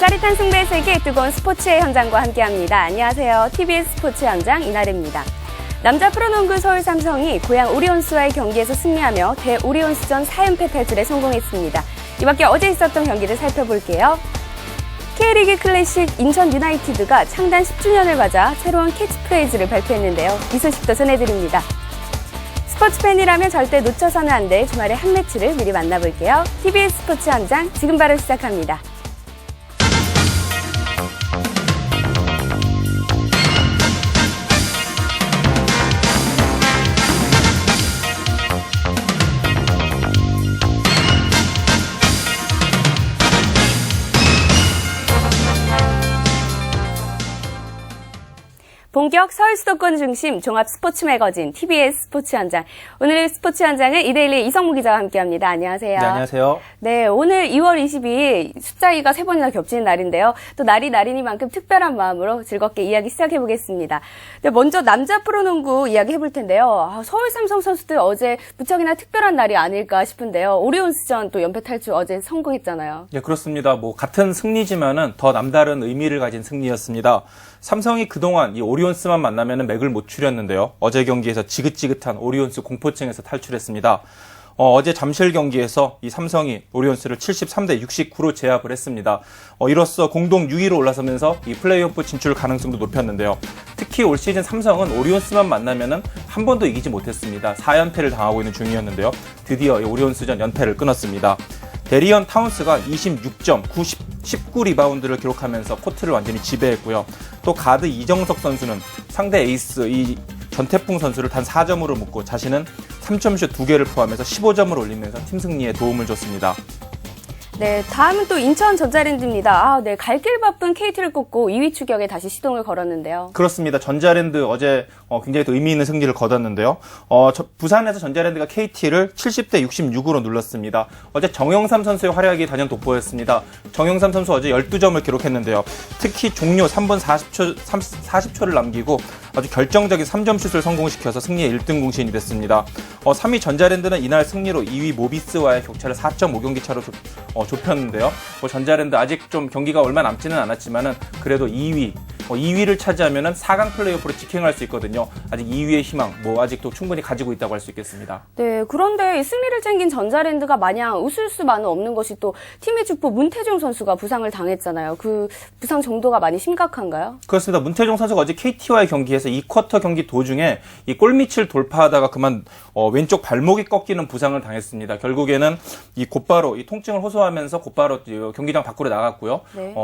짜릿한 승부의 세계 뜨거운 스포츠의 현장과 함께합니다. 안녕하세요. TBS 스포츠 현장 이나래입니다. 남자 프로농구 서울 삼성이 고향 오리온스와의 경기에서 승리하며 대오리온스전 4연패 탈출에 성공했습니다. 이 밖에 어제 있었던 경기를 살펴볼게요. K리그 클래식 인천 유나이티드가 창단 10주년을 맞아 새로운 캐치프레이즈를 발표했는데요. 이 소식도 전해드립니다. 스포츠 팬이라면 절대 놓쳐서는 안 될 주말의 한 매치를 미리 만나볼게요. TBS 스포츠 현장 지금 바로 시작합니다. 본격 서울 수도권 중심 종합 스포츠 매거진 TBS 스포츠 현장. 오늘 스포츠 현장은 이데일리 이성무 기자와 함께합니다. 안녕하세요. 네, 안녕하세요. 네, 오늘 2월 22일 숫자가 3번이나 겹치는 날인데요. 또 날이 날이니만큼 특별한 마음으로 즐겁게 이야기 시작해보겠습니다. 네, 먼저 남자 프로농구 이야기 해볼 텐데요. 서울 삼성 선수들 어제 무척이나 특별한 날이 아닐까 싶은데요. 오리온스전 또 연패 탈출 어제 성공했잖아요. 네, 그렇습니다. 같은 승리지만은 더 남다른 의미를 가진 승리였습니다. 삼성이 그동안 이 오리온스만 만나면은 맥을 못 추렸는데요. 어제 경기에서 지긋지긋한 오리온스 공포증에서 탈출했습니다. 어제 잠실 경기에서 이 삼성이 오리온스를 73대 69로 제압을 했습니다. 이로써 공동 6위로 올라서면서 이 플레이오프 진출 가능성도 높였는데요. 특히 올 시즌 삼성은 오리온스만 만나면은 한 번도 이기지 못했습니다. 4연패를 당하고 있는 중이었는데요. 드디어 이 오리온스전 연패를 끊었습니다. 데리언 타운스가 26점, 19 리바운드를 기록하면서 코트를 완전히 지배했고요. 또 가드 이정석 선수는 상대 에이스 이 전태풍 선수를 단 4점으로 묶고 자신은 3점슛 2개를 포함해서 15점을 올리면서 팀 승리에 도움을 줬습니다. 네, 다음은 또 인천 전자랜드입니다. 네, 갈 길 바쁜 KT를 꺾고 2위 추격에 다시 시동을 걸었는데요. 그렇습니다. 전자랜드 어제 굉장히 또 의미 있는 승리를 거뒀는데요. 부산에서 전자랜드가 KT를 70대 66으로 눌렀습니다. 어제 정영삼 선수의 활약이 단연 돋보였습니다. 정영삼 선수 어제 12점을 기록했는데요. 특히 종료 3분 40초를 남기고 아주 결정적인 3점 슛을 성공시켜서 승리의 1등 공신이 됐습니다. 3위 전자랜드는 이날 승리로 2위 모비스와의 격차를 4.5경기 차로 좁혔는데요. 전자랜드 아직 좀 경기가 얼마 남지는 않았지만은 그래도 2위를 차지하면은 4강 플레이오프로 직행할 수 있거든요. 아직 2위의 희망, 아직도 충분히 가지고 있다고 할 수 있겠습니다. 네, 그런데 승리를 챙긴 전자랜드가 마냥 웃을 수만은 없는 것이 또 팀의 주포 문태종 선수가 부상을 당했잖아요. 그 부상 정도가 많이 심각한가요? 그렇습니다. 문태종 선수가 어제 KT와의 경기에서 2쿼터 경기 도중에 이 골밑을 돌파하다가 그만 왼쪽 발목이 꺾이는 부상을 당했습니다. 결국에는 곧바로 이 통증을 호소하면서 곧바로 경기장 밖으로 나갔고요. 네.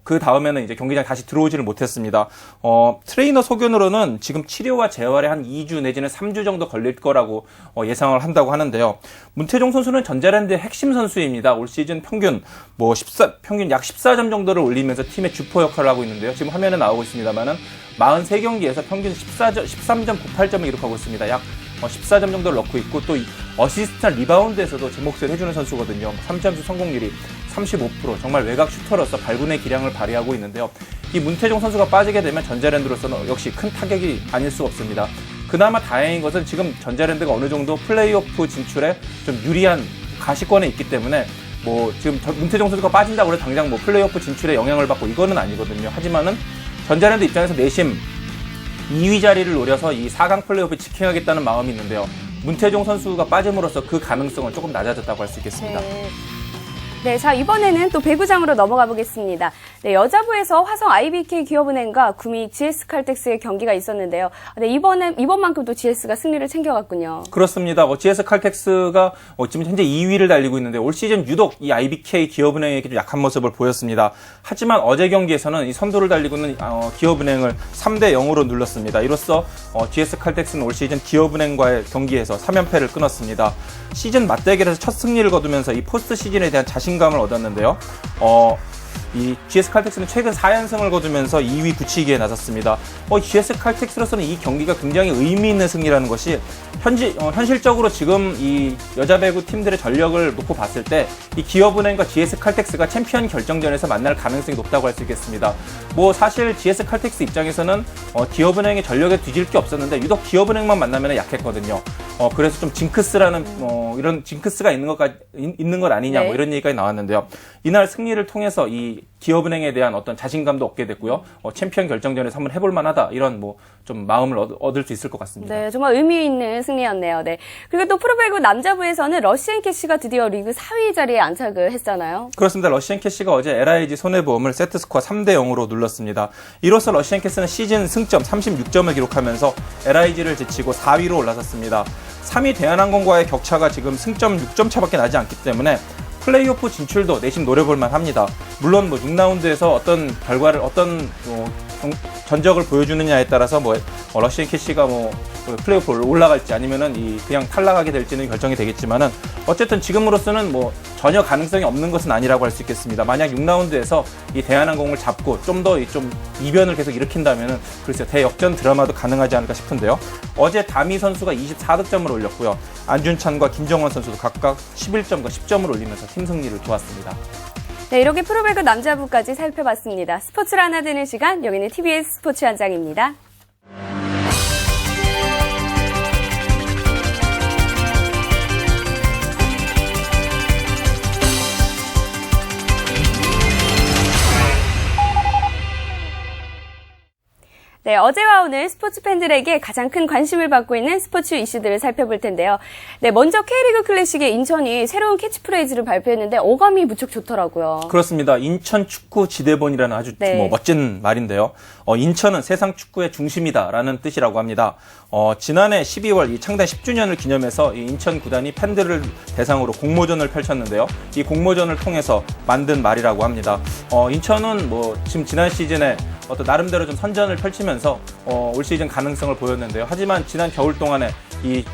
그 다음에는 이제 경기장 다시 들어오지를 못했습니다. 트레이너 소견으로는 지금 치료와 재활에 한 2주 내지는 3주 정도 걸릴 거라고 예상을 한다고 하는데요. 문태종 선수는 전자랜드의 핵심 선수입니다. 올 시즌 평균 약 14점 정도를 올리면서 팀의 주포 역할을 하고 있는데요. 지금 화면에 나오고 있습니다만은 43경기에서 평균 13.98점을 기록하고 있습니다. 약 14점 정도를 넣고 있고 또 어시스트나 리바운드에서도 제 몫을 해주는 선수거든요. 3점슛 성공률이 35%, 정말 외곽 슈터로서 발군의 기량을 발휘하고 있는데요. 이 문태종 선수가 빠지게 되면 전자랜드로서는 역시 큰 타격이 아닐 수가 없습니다. 그나마 다행인 것은 지금 전자랜드가 어느 정도 플레이오프 진출에 좀 유리한 가시권에 있기 때문에 지금 문태종 선수가 빠진다고 해서 당장 플레이오프 진출에 영향을 받고 이거는 아니거든요. 하지만은 전자랜드 입장에서 내심 2위 자리를 노려서 이 4강 플레이오프 직행하겠다는 마음이 있는데요. 문태종 선수가 빠짐으로써 그 가능성은 조금 낮아졌다고 할 수 있겠습니다. 네, 자, 이번에는 또 배구장으로 넘어가 보겠습니다. 네, 여자부에서 화성 IBK 기업은행과 구미 GS칼텍스의 경기가 있었는데요. 네, 이번만큼 또 GS가 승리를 챙겨갔군요. 그렇습니다. GS칼텍스가 지금 현재 2위를 달리고 있는데 올 시즌 유독 이 IBK 기업은행에게 좀 약한 모습을 보였습니다. 하지만 어제 경기에서는 이 선두를 달리고 있는 기업은행을 3대 0으로 눌렀습니다. 이로써 GS칼텍스는 올 시즌 기업은행과의 경기에서 3연패를 끊었습니다. 시즌 맞대결에서 첫 승리를 거두면서 이 포스트 시즌에 대한 자신감을 얻었는데요. 이 GS칼텍스는 최근 4연승을 거두면서 2위 굳히기에 나섰습니다. GS칼텍스로서는 이 경기가 굉장히 의미 있는 승리라는 것이 현실적으로 지금 이 여자 배구 팀들의 전력을 놓고 봤을 때 이 기업은행과 GS칼텍스가 챔피언 결정전에서 만날 가능성이 높다고 할 수 있겠습니다. 사실 GS칼텍스 입장에서는 기업은행의 전력에 뒤질 게 없었는데 유독 기업은행만 만나면 약했거든요. 그래서 좀 징크스라는 이런 징크스가 있는 것 아니냐 네. 이런 얘기까지 나왔는데요. 이날 승리를 통해서 이 기업은행에 대한 어떤 자신감도 얻게 됐고요. 챔피언 결정전에서 한번 해볼 만하다 이런 뭐 좀 마음을 얻을 수 있을 것 같습니다. 네, 정말 의미 있는 승리였네요. 네. 그리고 또 프로배구 남자부에서는 러시앤 캐시가 드디어 리그 4위 자리에 안착을 했잖아요. 그렇습니다. 러시앤 캐시가 어제 LIG 손해보험을 세트스코어 3대0으로 눌렀습니다. 이로써 러시앤 캐시는 시즌 승점 36점을 기록하면서 LIG를 제치고 4위로 올라섰습니다. 3위 대한항공과의 격차가 지금 승점 6점 차밖에 나지 않기 때문에 플레이오프 진출도 내심 노려볼만 합니다. 물론 뭐 6라운드에서 어떤 결과를 전적을 보여주느냐에 따라서 러시앤 캐시가 플레이오프 올라갈지 아니면은 그냥 탈락하게 될지는 결정이 되겠지만은 어쨌든 지금으로서는 전혀 가능성이 없는 것은 아니라고 할 수 있겠습니다. 만약 6라운드에서 이 대한항공을 잡고 좀 더 좀 이변을 계속 일으킨다면은 글쎄요, 대역전 드라마도 가능하지 않을까 싶은데요. 어제 다미 선수가 24득점을 올렸고요. 안준찬과 김정원 선수도 각각 11점과 10점을 올리면서 팀 승리를 도왔습니다. 네, 이렇게 프로배구 남자부까지 살펴봤습니다. 스포츠를 하나 되는 시간, 여기는 TBS 스포츠 현장입니다. 네, 어제와 오늘 스포츠 팬들에게 가장 큰 관심을 받고 있는 스포츠 이슈들을 살펴볼 텐데요. 네, 먼저 K리그 클래식의 인천이 새로운 캐치프레이즈를 발표했는데 어감이 무척 좋더라고요. 그렇습니다. 인천 축구 지대본이라는 아주 멋진 말인데요. 인천은 세상 축구의 중심이다라는 뜻이라고 합니다. 지난해 12월 이 창단 10주년을 기념해서 이 인천 구단이 팬들을 대상으로 공모전을 펼쳤는데요. 이 공모전을 통해서 만든 말이라고 합니다. 인천은 지금 지난 시즌에 나름대로 좀 선전을 펼치면서 올 시즌 가능성을 보였는데요. 하지만 지난 겨울 동안에 이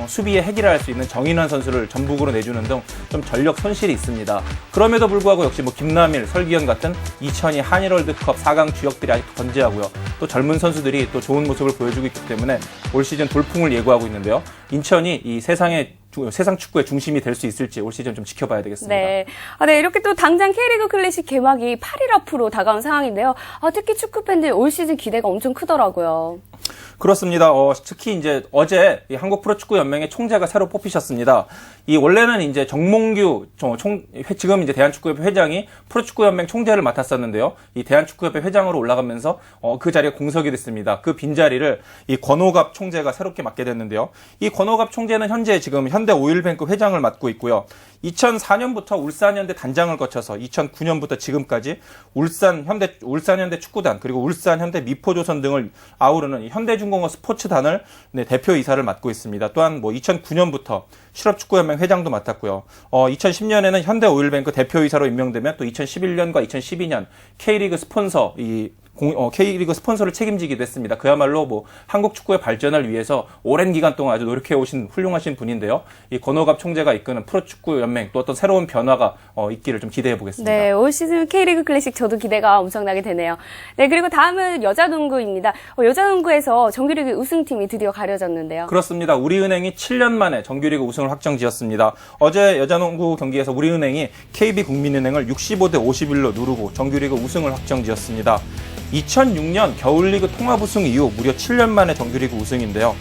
수비에 해결을 할 수 있는 정인환 선수를 전북으로 내주는 등 좀 전력 손실이 있습니다. 그럼에도 불구하고 역시 김남일, 설기현 같은 2002 한일 월드컵 4강 주역들이 아직도 건재하고요. 또 젊은 선수들이 또 좋은 모습을 보여주고 있기 때문에 올 시즌 돌풍을 예고하고 있는데요. 인천이 이 세상 축구의 중심이 될 수 있을지 올 시즌 좀 지켜봐야 되겠습니다. 네. 네, 이렇게 또 당장 K리그 클래식 개막이 8일 앞으로 다가온 상황인데요. 특히 축구 팬들 올 시즌 기대가 엄청 크더라고요. 그렇습니다. 특히 이제 어제 한국 프로축구연맹의 총재가 새로 뽑히셨습니다. 이 원래는 이제 정몽규 지금 이제 대한축구협회 회장이 프로축구연맹 총재를 맡았었는데요. 이 대한축구협회 회장으로 올라가면서 그 자리에 공석이 됐습니다. 그 빈자리를 이 권오갑 총재가 새롭게 맡게 됐는데요. 이 권오갑 총재는 현재 지금 현대오일뱅크 회장을 맡고 있고요. 2004년부터 울산현대 단장을 거쳐서 2009년부터 지금까지 울산현대 축구단 그리고 울산현대 미포조선 등을 아우르는 이 현대중공업 스포츠단을 대표이사를 맡고 있습니다. 또한 2009년부터 실업축구연맹 회장도 맡았고요. 2010년에는 현대오일뱅크 대표이사로 임명되면 또 2011년과 2012년 K리그 스폰서 K리그 스폰서를 책임지기도 했습니다. 그야말로 한국 축구의 발전을 위해서 오랜 기간 동안 아주 노력해오신 훌륭하신 분인데요. 이 권오갑 총재가 이끄는 프로축구연맹 또 어떤 새로운 변화가 있기를 좀 기대해 보겠습니다. 네, 올 시즌 K리그 클래식 저도 기대가 엄청나게 되네요. 네, 그리고 다음은 여자농구입니다. 여자농구에서 정규리그 우승팀이 드디어 가려졌는데요. 그렇습니다. 우리은행이 7년 만에 정규리그 우승을 확정지었습니다. 어제 여자농구 경기에서 우리은행이 KB국민은행을 65대 51로 누르고 정규리그 우승을 확정지었습니다. 2006년 겨울리그 통합 우승 이후 무려 7년 만에 정규리그 우승인데요.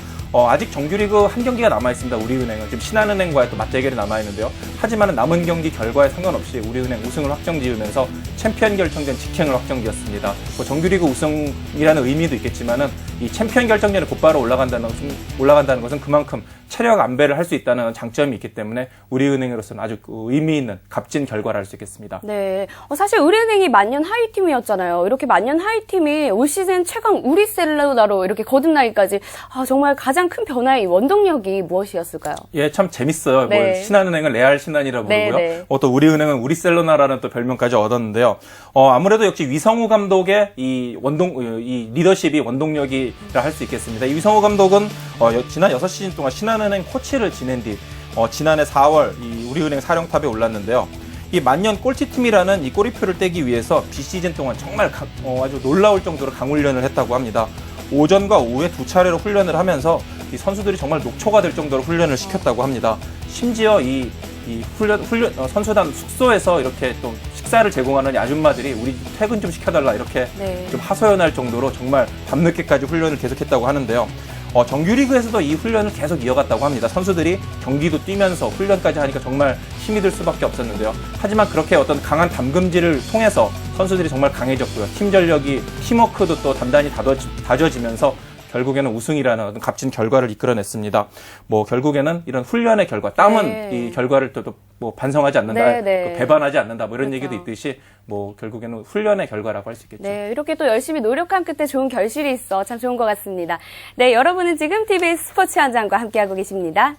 아직 정규리그 한 경기가 남아있습니다. 우리은행은 지금 신한은행과의 또 맞대결이 남아있는데요. 하지만 남은 경기 결과에 상관없이 우리은행 우승을 확정지으면서 챔피언 결정전 직행을 확정지었습니다. 정규리그 우승이라는 의미도 있겠지만은 이 챔피언 결정전에 곧바로 올라간다는 것은 그만큼 체력 안배를 할 수 있다는 장점이 있기 때문에 우리은행으로서는 아주 의미 있는 값진 결과를 할 수 있겠습니다. 네, 사실 우리은행이 만년 하위팀이었잖아요. 이렇게 만년 하위팀이 올 시즌 최강 우리셀러나로 이렇게 거듭나기까지 정말 가장 큰 변화의 원동력이 무엇이었을까요? 예, 참 재밌어요. 네. 신한은행은 레알 신한이라고 부르고요. 네. 또 우리은행은 우리셀러나라는 또 별명까지 얻었는데요. 아무래도 역시 위성우 감독의 이 리더십이 원동력이라 할 수 있겠습니다. 이 위성우 감독은 지난 6시즌 동안 신한은행 코치를 지낸 뒤 지난해 4월 이 우리은행 사령탑에 올랐는데요. 이 만년 꼴찌팀이라는 이 꼬리표를 떼기 위해서 비시즌 동안 정말 아주 놀라울 정도로 강훈련을 했다고 합니다. 오전과 오후에 2차례로 훈련을 하면서 이 선수들이 정말 녹초가 될 정도로 훈련을 시켰다고 합니다. 심지어 이 선수단 숙소에서 이렇게 또 식사를 제공하는 이 아줌마들이 우리 퇴근 좀 시켜달라 이렇게 좀 하소연할 정도로 정말 밤늦게까지 훈련을 계속했다고 하는데요. 정규리그에서도 이 훈련을 계속 이어갔다고 합니다. 선수들이 경기도 뛰면서 훈련까지 하니까 정말 힘이 들 수밖에 없었는데요. 하지만 그렇게 어떤 강한 담금질을 통해서 선수들이 정말 강해졌고요. 팀 전력이, 팀워크도 또 단단히 다져지면서 결국에는 우승이라는 어떤 값진 결과를 이끌어냈습니다. 뭐 결국에는 이런 훈련의 결과, 땀은 이 결과를 또 뭐 반성하지 않는다, 배반하지 않는다, 뭐 이런 그렇죠. 얘기도 있듯이 뭐 결국에는 훈련의 결과라고 할 수 있겠죠. 네, 이렇게 또 열심히 노력한 끝에 좋은 결실이 있어 참 좋은 것 같습니다. 네, 여러분은 지금 TBS 스포츠 현장과 함께하고 계십니다.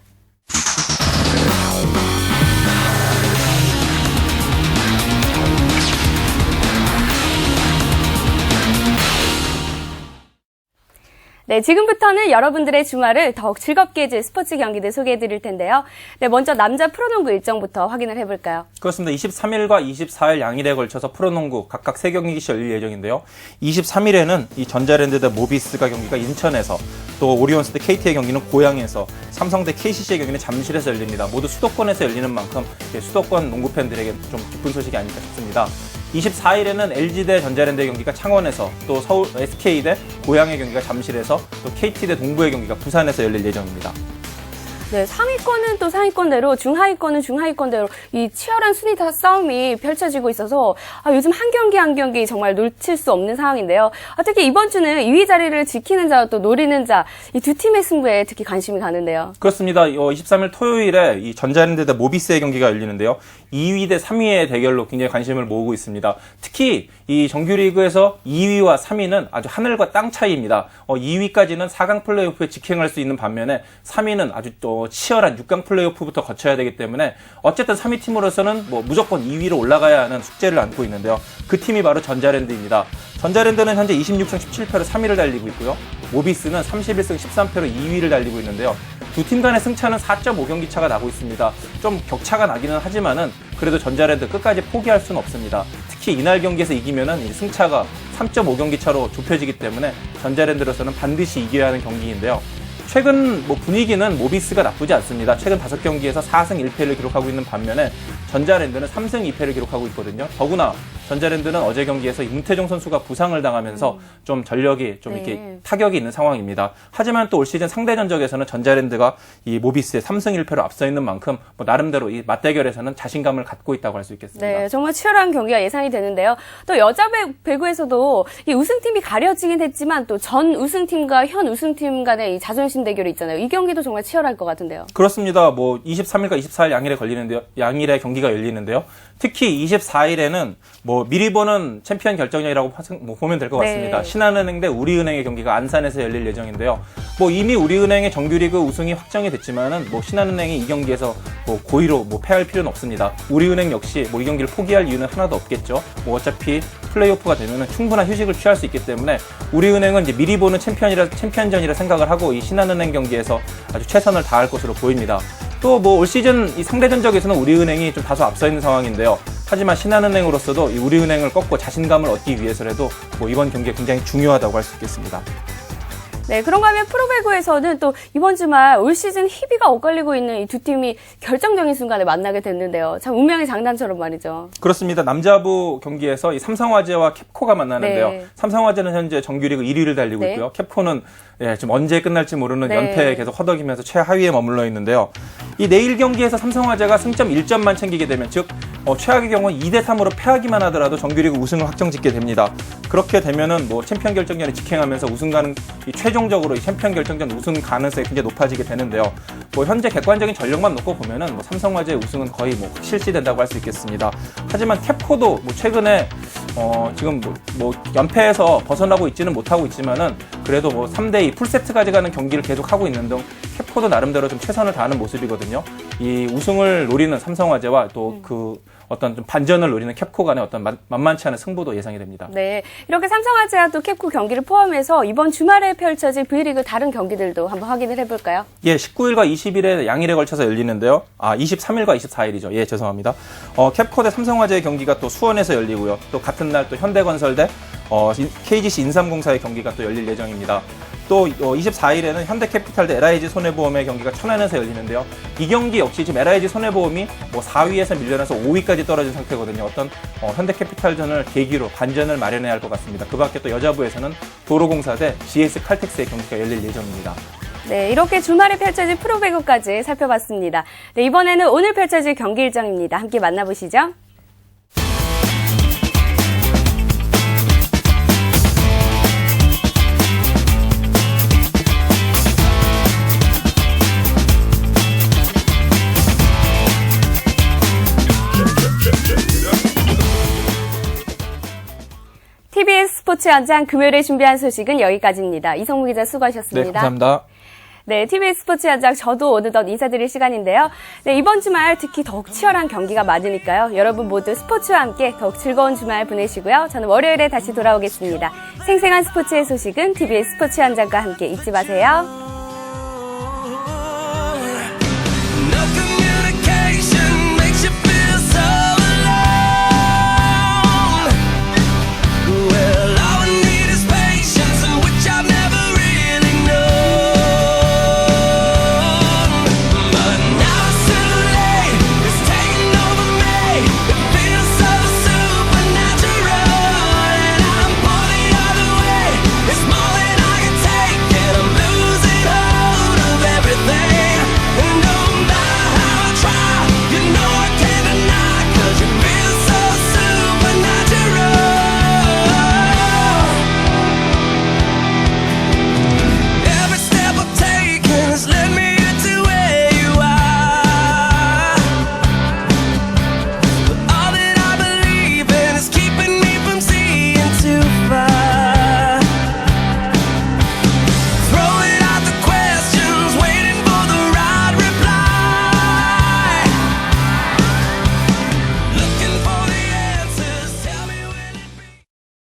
네, 지금부터는 여러분들의 주말을 더욱 즐겁게 해줄 스포츠 경기들 소개해 드릴 텐데요. 네, 먼저 남자 프로농구 일정부터 확인을 해볼까요? 그렇습니다. 23일과 24일 양일에 걸쳐서 프로농구 각각 3경기씩 열릴 예정인데요. 23일에는 이 전자랜드 대 모비스가 경기가 인천에서, 또 오리온스 대 KT의 경기는 고양에서, 삼성 대 KCC의 경기는 잠실에서 열립니다. 모두 수도권에서 열리는 만큼 수도권 농구 팬들에게 좀 기쁜 소식이 아닐까 싶습니다. 24일에는 LG 대 전자랜드의 경기가 창원에서, 또 서울 SK 대 고양의 경기가 잠실에서, 또 KT 대 동부의 경기가 부산에서 열릴 예정입니다. 네, 상위권은 또 상위권대로, 중하위권은 중하위권대로 이 치열한 순위 싸움이 펼쳐지고 있어서 요즘 한 경기 한 경기 정말 놓칠 수 없는 상황인데요. 특히 이번 주는 2위 자리를 지키는 자와 또 노리는 자, 이 두 팀의 승부에 특히 관심이 가는데요. 그렇습니다. 23일 토요일에 이 전자랜드 대 모비스의 경기가 열리는데요. 2위 대 3위의 대결로 굉장히 관심을 모으고 있습니다. 특히 이 정규리그에서 2위와 3위는 아주 하늘과 땅 차이입니다. 2위까지는 4강 플레이오프에 직행할 수 있는 반면에 3위는 아주 또 치열한 6강 플레이오프부터 거쳐야 되기 때문에 어쨌든 3위 팀으로서는 뭐 무조건 2위로 올라가야 하는 숙제를 안고 있는데요. 그 팀이 바로 전자랜드입니다. 전자랜드는 현재 26승 17패로 3위를 달리고 있고요. 모비스는 31승 13패로 2위를 달리고 있는데요. 두 팀 간의 승차는 4.5경기 차가 나고 있습니다. 좀 격차가 나기는 하지만은 그래도 전자랜드 끝까지 포기할 수는 없습니다. 특히 이날 경기에서 이기면은 이 승차가 3.5경기 차로 좁혀지기 때문에 전자랜드로서는 반드시 이겨야 하는 경기인데요. 최근 분위기는 모비스가 나쁘지 않습니다. 최근 5경기에서 4승 1패를 기록하고 있는 반면에 전자랜드는 3승 2패를 기록하고 있거든요. 더구나 전자랜드는 어제 경기에서 임태종 선수가 부상을 당하면서 좀 전력이 좀 이렇게 타격이 있는 상황입니다. 하지만 또 올 시즌 상대 전적에서는 전자랜드가 이 모비스의 3승 1패로 앞서 있는 만큼 나름대로 이 맞대결에서는 자신감을 갖고 있다고 할 수 있겠습니다. 네, 정말 치열한 경기가 예상이 되는데요. 또 여자 배구에서도 이 우승팀이 가려지긴 했지만 또 전 우승팀과 현 우승팀 간의 이 자존심 대결이 있잖아요. 이 경기도 정말 치열할 것 같은데요. 그렇습니다. 23일과 24일 양일에 경기가 열리는데요. 특히 24일에는 미리 보는 챔피언 결정전이라고 보면 될 것 같습니다. 네. 신한은행 대 우리은행의 경기가 안산에서 열릴 예정인데요. 이미 우리은행의 정규리그 우승이 확정이 됐지만은 신한은행이 이 경기에서 고의로 패할 필요는 없습니다. 우리은행 역시 이 경기를 포기할 이유는 하나도 없겠죠. 어차피 플레이오프가 되면은 충분한 휴식을 취할 수 있기 때문에 우리은행은 이제 미리 보는 챔피언전이라 생각을 하고 이 신한은행 경기에서 아주 최선을 다할 것으로 보입니다. 또 올 시즌 이 상대 전적에서는 우리은행이 좀 다소 앞서 있는 상황인데요. 하지만 신한은행으로서도 이 우리은행을 꺾고 자신감을 얻기 위해서라도 이번 경기가 굉장히 중요하다고 할 수 있겠습니다. 네, 그런가 하면 프로배구에서는 또 이번 주말 올 시즌 희비가 엇갈리고 있는 이 두 팀이 결정적인 순간에 만나게 됐는데요. 참 운명의 장난처럼 말이죠. 그렇습니다. 남자부 경기에서 이 삼성화재와 캡코가 만나는데요. 네. 삼성화재는 현재 정규리그 1위를 달리고 있고요. 캡코는 지금 언제 끝날지 모르는 연패에 계속 허덕이면서 최하위에 머물러 있는데요. 이 내일 경기에서 삼성화재가 승점 1점만 챙기게 되면, 즉 최악의 경우는 2대3으로 패하기만 하더라도 정규리그 우승을 확정짓게 됩니다. 그렇게 되면은 챔피언 결정전에 직행하면서 최종적으로 이 챔피언 결정전 우승 가능성이 굉장히 높아지게 되는데요. 현재 객관적인 전력만 놓고 보면은 삼성화재의 우승은 거의 실시된다고 할 수 있겠습니다. 하지만 캡코도 최근에 지금 연패에서 벗어나고 있지는 못하고 있지만은 그래도 3대2 풀세트 가져가는 경기를 계속 하고 있는 등 캡코도 나름대로 좀 최선을 다하는 모습이거든요. 이 우승을 노리는 삼성화재와 또 어떤 좀 반전을 노리는 캡코 간의 어떤 만만치 않은 승부도 예상이 됩니다. 네, 이렇게 삼성화재와 또 캡코 경기를 포함해서 이번 주말에 펼쳐질 V리그 다른 경기들도 한번 확인을 해볼까요? 19일과 20일에 양일에 걸쳐서 열리는데요. 23일과 24일이죠. 죄송합니다. 캡코 대 삼성화재의 경기가 또 수원에서 열리고요. 또 같은 날 또 현대건설 대 KGC 인삼공사의 경기가 또 열릴 예정입니다. 또 24일에는 현대캐피탈 대 LIG 손해보험의 경기가 천안에서 열리는데요. 이 경기 역시 지금 LIG 손해보험이 4위에서 밀려나서 5위까지 떨어진 상태거든요. 어떤 현대캐피탈전을 계기로 반전을 마련해야 할 것 같습니다. 그 밖에 또 여자부에서는 도로공사 대 GS 칼텍스의 경기가 열릴 예정입니다. 네, 이렇게 주말에 펼쳐질 프로배구까지 살펴봤습니다. 네, 이번에는 오늘 펼쳐질 경기 일정입니다. 함께 만나보시죠. TBS 스포츠 현장 금요일에 준비한 소식은 여기까지입니다. 이성무 기자 수고하셨습니다. 네, 감사합니다. 네, TBS 스포츠 현장 저도 어느덧 인사드릴 시간인데요. 네, 이번 주말 특히 더욱 치열한 경기가 많으니까요. 여러분 모두 스포츠와 함께 더욱 즐거운 주말 보내시고요. 저는 월요일에 다시 돌아오겠습니다. 생생한 스포츠의 소식은 TBS 스포츠 현장과 함께 잊지 마세요.